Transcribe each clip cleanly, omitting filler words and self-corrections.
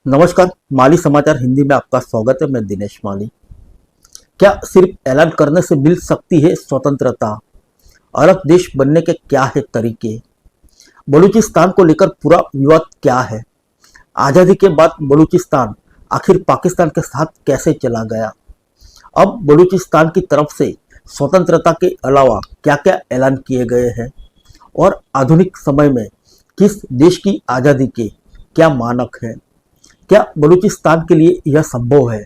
नमस्कार। माली समाचार हिंदी में आपका स्वागत है। मैं दिनेश माली। क्या सिर्फ ऐलान करने से मिल सकती है स्वतंत्रता? अलग देश बनने के क्या है तरीके? बलूचिस्तान को लेकर पूरा विवाद क्या है? आज़ादी के बाद बलूचिस्तान आखिर पाकिस्तान के साथ कैसे चला गया? अब बलूचिस्तान की तरफ से स्वतंत्रता के अलावा क्या क्या ऐलान किए गए हैं और आधुनिक समय में किस देश की आज़ादी के क्या मानक हैं? क्या बलूचिस्तान के लिए यह संभव है?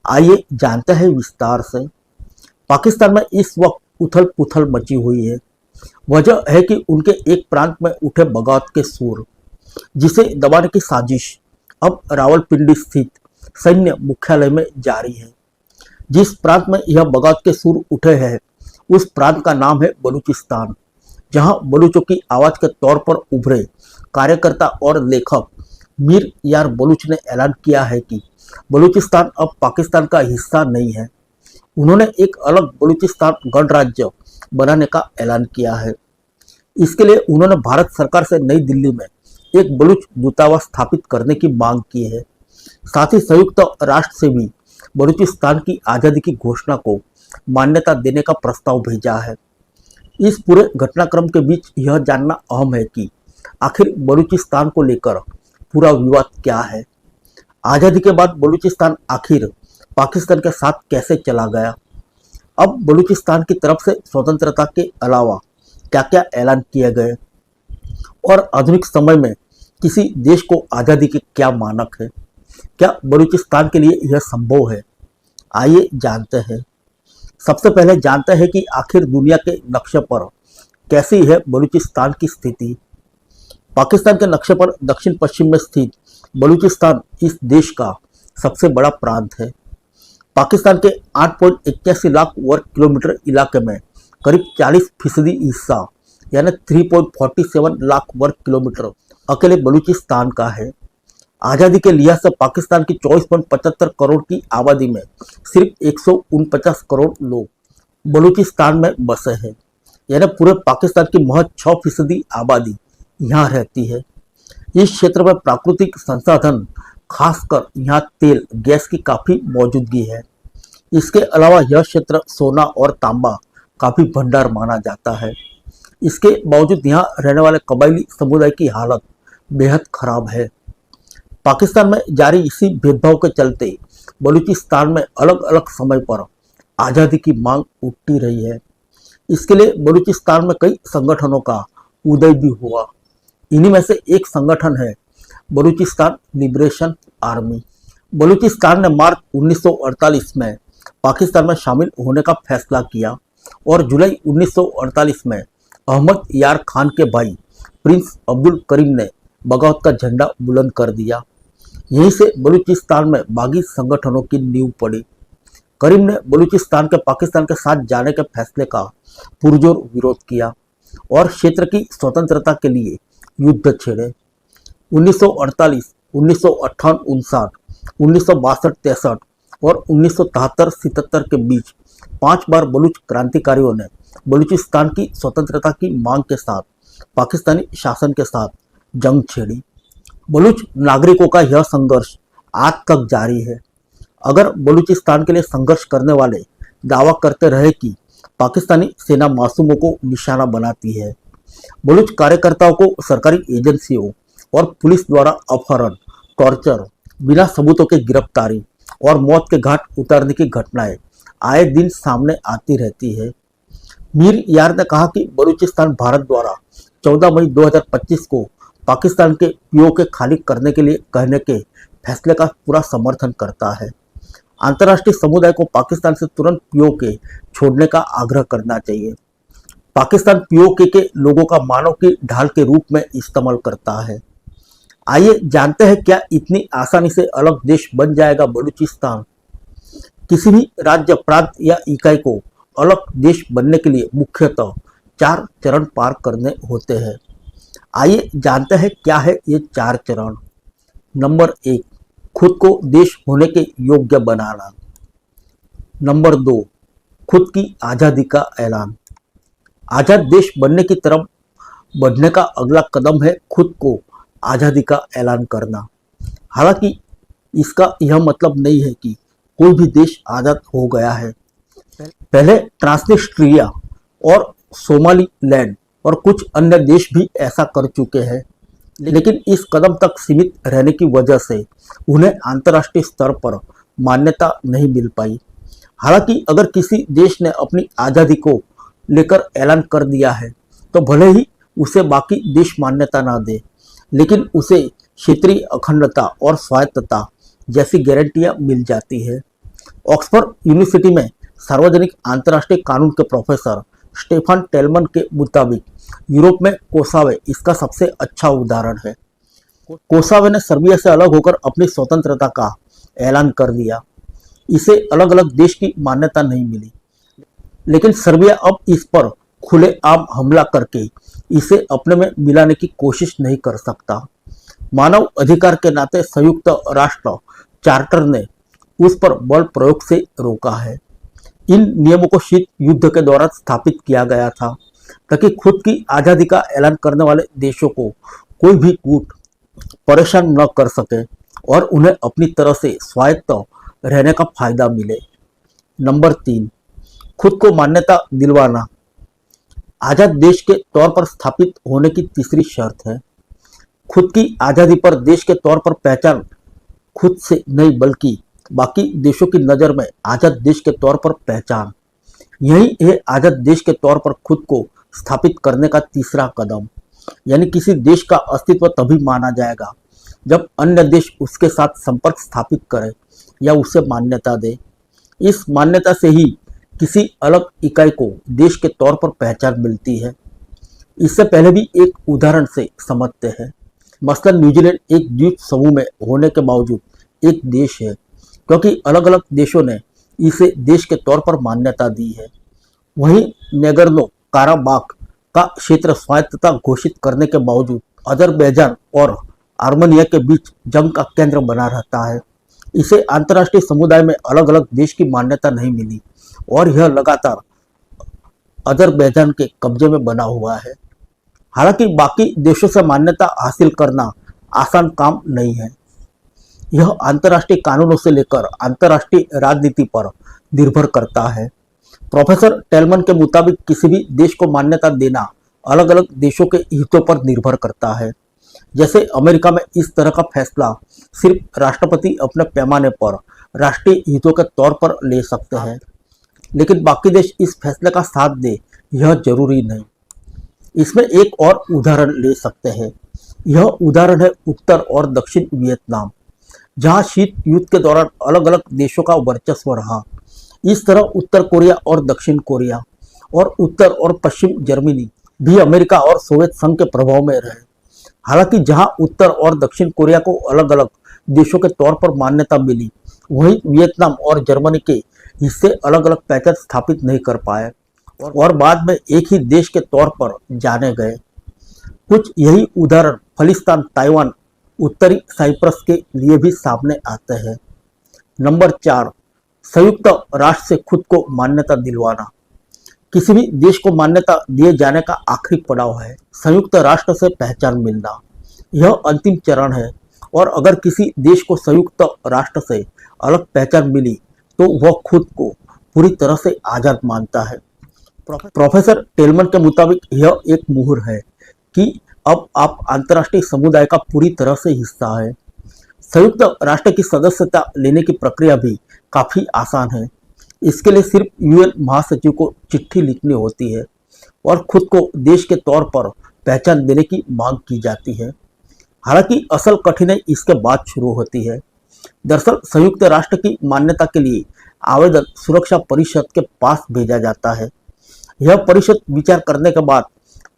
आइए जानते हैं विस्तार से। पाकिस्तान में इस वक्त उथल पुथल मची हुई है। वजह है कि उनके एक प्रांत में उठे बगावत के सुर, जिसे दबाने की साजिश अब रावलपिंडी स्थित सैन्य मुख्यालय में जारी है। जिस प्रांत में यह बगावत के सुर उठे हैं उस प्रांत का नाम है बलूचिस्तान, जहां बलूचों की आवाज के तौर पर उभरे कार्यकर्ता और लेखक मीर यार बलूच ने ऐलान किया है कि बलूचिस्तान अब पाकिस्तान का हिस्सा नहीं है। उन्होंने एक अलग बलूचिस्तान गणराज्य बनाने का ऐलान किया है। इसके लिए उन्होंने भारत सरकार से नई दिल्ली में एक बलूच दूतावास स्थापित करने की मांग की है। साथ ही संयुक्त राष्ट्र से भी बलूचिस्तान की आज़ादी की घोषणा को मान्यता देने का प्रस्ताव भेजा है। इस पूरे घटनाक्रम के बीच यह जानना अहम है कि आखिर बलूचिस्तान को लेकर पूरा विवाद क्या है। आज़ादी के बाद बलूचिस्तान आखिर पाकिस्तान के साथ कैसे चला गया? अब बलूचिस्तान की तरफ से स्वतंत्रता के अलावा क्या क्या ऐलान किए गए और आधुनिक समय में किसी देश को आज़ादी के क्या मानक है? क्या बलूचिस्तान के लिए यह संभव है? आइए जानते हैं। सबसे पहले जानते हैं कि आखिर दुनिया के नक्शे पर कैसी है बलूचिस्तान की स्थिति। पाकिस्तान के नक्शे पर दक्षिण पश्चिम में स्थित बलूचिस्तान इस देश का सबसे बड़ा प्रांत है। पाकिस्तान के 8.81 लाख वर्ग किलोमीटर इलाके में करीब 40% हिस्सा यानी 3.47 लाख वर्ग किलोमीटर अकेले बलूचिस्तान का है। आज़ादी के लिहाज से पाकिस्तान की 24.75 करोड़ की आबादी में सिर्फ 149 करोड़ लोग बलूचिस्तान में बसे हैं, यानी पूरे पाकिस्तान की महज 6% आबादी यहाँ रहती है। इस क्षेत्र में प्राकृतिक संसाधन, खासकर यहाँ तेल गैस की काफ़ी मौजूदगी है। इसके अलावा यह क्षेत्र सोना और तांबा का भी भंडार माना जाता है। इसके बावजूद यहाँ रहने वाले कबायली समुदाय की हालत बेहद खराब है। पाकिस्तान में जारी इसी भेदभाव के चलते बलूचिस्तान में अलग अलग समय पर आज़ादी की मांग उठती रही है। इसके लिए बलूचिस्तान में कई संगठनों का उदय भी हुआ। इन्हीं में से एक संगठन है बलूचिस्तान लिबरेशन आर्मी। बलूचिस्तान ने मार्च 1948 में पाकिस्तान में शामिल होने का फैसला किया और जुलाई 1948 में अहमद यार खान के भाई प्रिंस अब्दुल करीम ने बगावत का झंडा बुलंद कर दिया। यहीं से बलूचिस्तान में बागी संगठनों की नींव पड़ी। करीम ने बलूचिस्तान के पाकिस्तान के साथ जाने के फैसले का पुरजोर विरोध किया और क्षेत्र की स्वतंत्रता के लिए युद्ध छेड़े। 1948, 1958-59, 1962-63 और 1973-77 के बीच 5 बार बलूच क्रांतिकारियों ने बलूचिस्तान की स्वतंत्रता की मांग के साथ पाकिस्तानी शासन के साथ जंग छेड़ी। बलूच नागरिकों का यह संघर्ष आज तक जारी है। अगर बलूचिस्तान के लिए संघर्ष करने वाले दावा करते रहे कि पाकिस्तानी सेना मासूमों को निशाना बनाती है, बलूच कार्यकर्ताओं को सरकारी एजेंसियों और पुलिस द्वारा अपहरण, टॉर्चर, बिना सबूतों की गिरफ्तारी और मौत के घाट उतारने की घटनाएं आए दिन सामने आती रहती है। मीर यार ने कहा कि बलूचिस्तान भारत द्वारा 14 मई 2025 को पाकिस्तान के पीओके खाली करने के लिए कहने के फैसले का पूरा समर्थन करता है। अंतर्राष्ट्रीय समुदाय को पाकिस्तान से तुरंत पीओके छोड़ने का आग्रह करना चाहिए। पाकिस्तान पीओके के लोगों का मानव की ढाल के रूप में इस्तेमाल करता है। आइए जानते हैं क्या इतनी आसानी से अलग देश बन जाएगा बलूचिस्तान? किसी भी राज्य, प्रांत या इकाई को अलग देश बनने के लिए मुख्यतः 4 चरण पार करने होते हैं। आइए जानते हैं क्या है ये 4 चरण। नंबर 1, खुद को देश होने के योग्य बनाना। नंबर 2, खुद की आज़ादी का ऐलान। आज़ाद देश बनने की तरफ बढ़ने का अगला कदम है खुद को आज़ादी का ऐलान करना। हालांकि इसका यह मतलब नहीं है कि कोई भी देश आज़ाद हो गया है। पहले ट्रांसनिस्ट्रिया और सोमालीलैंड और कुछ अन्य देश भी ऐसा कर चुके हैं, लेकिन इस कदम तक सीमित रहने की वजह से उन्हें अंतर्राष्ट्रीय स्तर पर मान्यता नहीं मिल पाई। हालांकि अगर किसी देश ने अपनी आज़ादी को लेकर ऐलान कर दिया है तो भले ही उसे बाकी देश मान्यता ना दे, लेकिन उसे क्षेत्रीय अखंडता और स्वायत्तता जैसी गारंटियां मिल जाती है। ऑक्सफोर्ड यूनिवर्सिटी में सार्वजनिक अंतर्राष्ट्रीय कानून के प्रोफेसर स्टेफन टेलमन के मुताबिक यूरोप में कोसावे इसका सबसे अच्छा उदाहरण है। कोसावे ने सर्बिया से अलग होकर अपनी स्वतंत्रता का ऐलान कर दिया। इसे अलग अलग देश की मान्यता नहीं मिली, लेकिन सर्बिया अब इस पर खुलेआम हमला करके इसे अपने में मिलाने की कोशिश नहीं कर सकता। मानव अधिकार के नाते संयुक्त राष्ट्र चार्टर ने उस पर बल प्रयोग से रोका है। इन नियमों को शीत युद्ध के दौरान स्थापित किया गया था ताकि खुद की आज़ादी का ऐलान करने वाले देशों को कोई भी गुट परेशान न कर सके और उन्हें अपनी तरह से स्वायत्त रहने का फायदा मिले। नंबर 3, खुद को मान्यता दिलवाना। आज़ाद देश के तौर पर स्थापित होने की तीसरी शर्त है खुद की आज़ादी पर देश के तौर पर पहचान, खुद से नहीं बल्कि बाकी देशों की नज़र में आज़ाद देश के तौर पर पहचान। यही है आज़ाद देश के तौर पर खुद को स्थापित करने का तीसरा कदम। यानी किसी देश का अस्तित्व तभी माना जाएगा जब अन्य देश उसके साथ संपर्क स्थापित करे या उसे मान्यता दे। इस मान्यता से ही किसी अलग इकाई को देश के तौर पर पहचान मिलती है। इससे पहले भी एक उदाहरण से समझते हैं। मसलन न्यूजीलैंड एक द्वीप समूह में होने के बावजूद एक देश है, क्योंकि अलग अलग देशों ने इसे देश के तौर पर मान्यता दी है। वहीं नेगर्नो काराबाख का क्षेत्र स्वायत्तता घोषित करने के बावजूद अजरबैजान और आर्मेनिया के बीच जंग का केंद्र बना रहता है। इसे अंतर्राष्ट्रीय समुदाय में अलग अलग देश की मान्यता नहीं मिली और यह लगातार अजरबैजान के कब्जे में बना हुआ है। हालांकि बाकी देशों से मान्यता हासिल करना आसान काम नहीं है। यह अंतर्राष्ट्रीय कानूनों से लेकर अंतर्राष्ट्रीय राजनीति पर निर्भर करता है। प्रोफेसर टेलमन के मुताबिक किसी भी देश को मान्यता देना अलग अलग देशों के हितों पर निर्भर करता है। जैसे अमेरिका में इस तरह का फैसला सिर्फ राष्ट्रपति अपने पैमाने पर राष्ट्रीय हितों के तौर पर ले सकते हैं, लेकिन बाकी देश इस फैसले का साथ दे यह जरूरी नहीं। इसमें एक और उदाहरण ले सकते हैं। यह उदाहरण है उत्तर और दक्षिण वियतनाम, जहां शीत युद्ध के दौरान अलग अलग देशों का वर्चस्व रहा। इस तरह उत्तर कोरिया और दक्षिण कोरिया और उत्तर और पश्चिम जर्मनी भी अमेरिका और सोवियत संघ के प्रभाव में रहे। हालांकि जहां उत्तर और दक्षिण कोरिया को अलग अलग देशों के तौर पर मान्यता मिली, वहीं वियतनाम और जर्मनी के हिस्से अलग अलग पहचान स्थापित नहीं कर पाए और बाद में एक ही देश के तौर पर जाने गए। कुछ यही उदाहरण फलिस्तान, ताइवान, उत्तरी साइप्रस के लिए भी सामने आते हैं। नंबर 4, संयुक्त राष्ट्र से खुद को मान्यता दिलवाना। किसी भी देश को मान्यता दिए जाने का आखिरी पड़ाव है संयुक्त राष्ट्र से पहचान मिलना। यह अंतिम चरण है और अगर किसी देश को संयुक्त राष्ट्र से अलग पहचान मिली तो वह खुद को पूरी तरह से आज़ाद मानता है। प्रोफेसर टेलमन के मुताबिक यह एक मुहर है कि अब आप अंतर्राष्ट्रीय समुदाय का पूरी तरह से हिस्सा है। संयुक्त राष्ट्र की सदस्यता लेने की प्रक्रिया भी काफ़ी आसान है। इसके लिए सिर्फ यूएन महासचिव को चिट्ठी लिखनी होती है और खुद को देश के तौर पर पहचान देने की मांग की जाती है। हालांकि असल कठिनाई इसके बाद शुरू होती है। दरअसल संयुक्त राष्ट्र की मान्यता के लिए आवेदन सुरक्षा परिषद के पास भेजा जाता है। यह परिषद विचार करने के बाद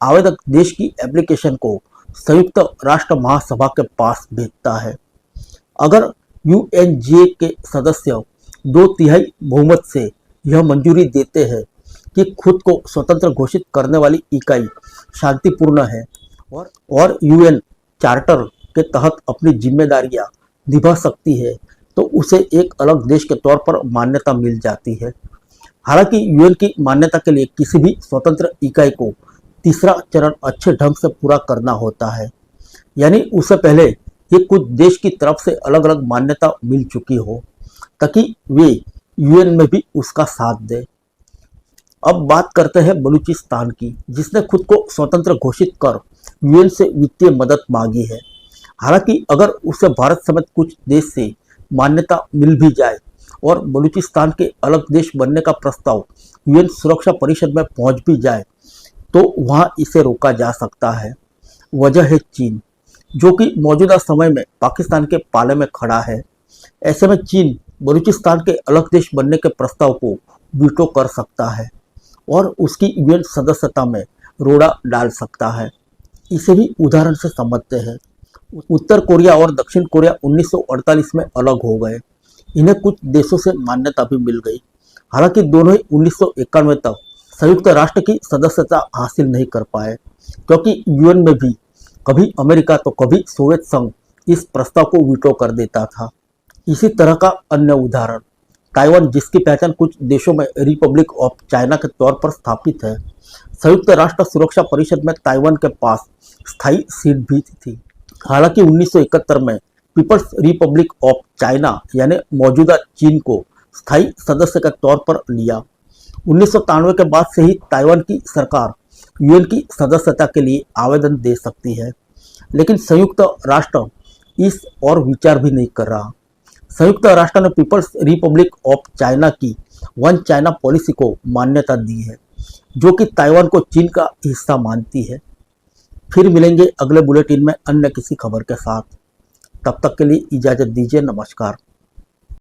आवेदक देश की एप्लीकेशन को संयुक्त राष्ट्र महासभा के पास भेजता है। अगर यूएनजीए के सदस्य 2/3 बहुमत से यह मंजूरी देते हैं कि खुद को स्वतंत्र घोषित करने वाली इकाई शांतिपूर्ण है और यूएन चार्टर के तहत अपनी जिम्मेदारियां निभा सकती है, तो उसे एक अलग देश के तौर पर मान्यता मिल जाती है। हालांकि यूएन की मान्यता के लिए किसी भी स्वतंत्र इकाई को तीसरा चरण अच्छे ढंग से पूरा करना होता है। यानी उससे पहले ये कुछ देश की तरफ से अलग अलग मान्यता मिल चुकी हो ताकि वे यूएन में भी उसका साथ दे। अब बात करते हैं बलूचिस्तान की, जिसने खुद को स्वतंत्र घोषित कर यूएन से वित्तीय मदद मांगी है। हालांकि अगर उसे भारत समेत कुछ देश से मान्यता मिल भी जाए और बलूचिस्तान के अलग देश बनने का प्रस्ताव यूएन सुरक्षा परिषद में पहुंच भी जाए तो वहां इसे रोका जा सकता है। वजह है चीन, जो कि मौजूदा समय में पाकिस्तान के पाले में खड़ा है। ऐसे में चीन बलूचिस्तान के अलग देश बनने के प्रस्ताव को वीटो कर सकता है और उसकी यूएन सदस्यता में रोड़ा डाल सकता है। इसे भी उदाहरण से समझते हैं। उत्तर कोरिया और दक्षिण कोरिया 1948 में अलग हो गए। इन्हें कुछ देशों से मान्यता भी मिल गई। हालांकि दोनों ही 1991 तक संयुक्त राष्ट्र की सदस्यता हासिल नहीं कर पाए, क्योंकि यूएन में भी कभी अमेरिका तो कभी सोवियत संघ इस प्रस्ताव को वीटो कर देता था। इसी तरह का अन्य उदाहरण ताइवान, जिसकी पहचान कुछ देशों में रिपब्लिक ऑफ चाइना के तौर पर स्थापित है। संयुक्त राष्ट्र सुरक्षा परिषद में ताइवान के पास स्थायी सीट भी थी। हालांकि 1971 में पीपल्स रिपब्लिक ऑफ चाइना यानी मौजूदा चीन को स्थायी सदस्य के तौर पर लिया। 1993 के बाद से ही ताइवान की सरकार यूएन की सदस्यता के लिए आवेदन दे सकती है, लेकिन संयुक्त राष्ट्र इस और विचार भी नहीं कर रहा। संयुक्त राष्ट्र ने पीपल्स रिपब्लिक ऑफ चाइना की वन चाइना पॉलिसी को मान्यता दी है, जो कि ताइवान को चीन का हिस्सा मानती है। फिर मिलेंगे अगले बुलेटिन में अन्य किसी खबर के साथ। तब तक के लिए इजाजत दीजिए। नमस्कार।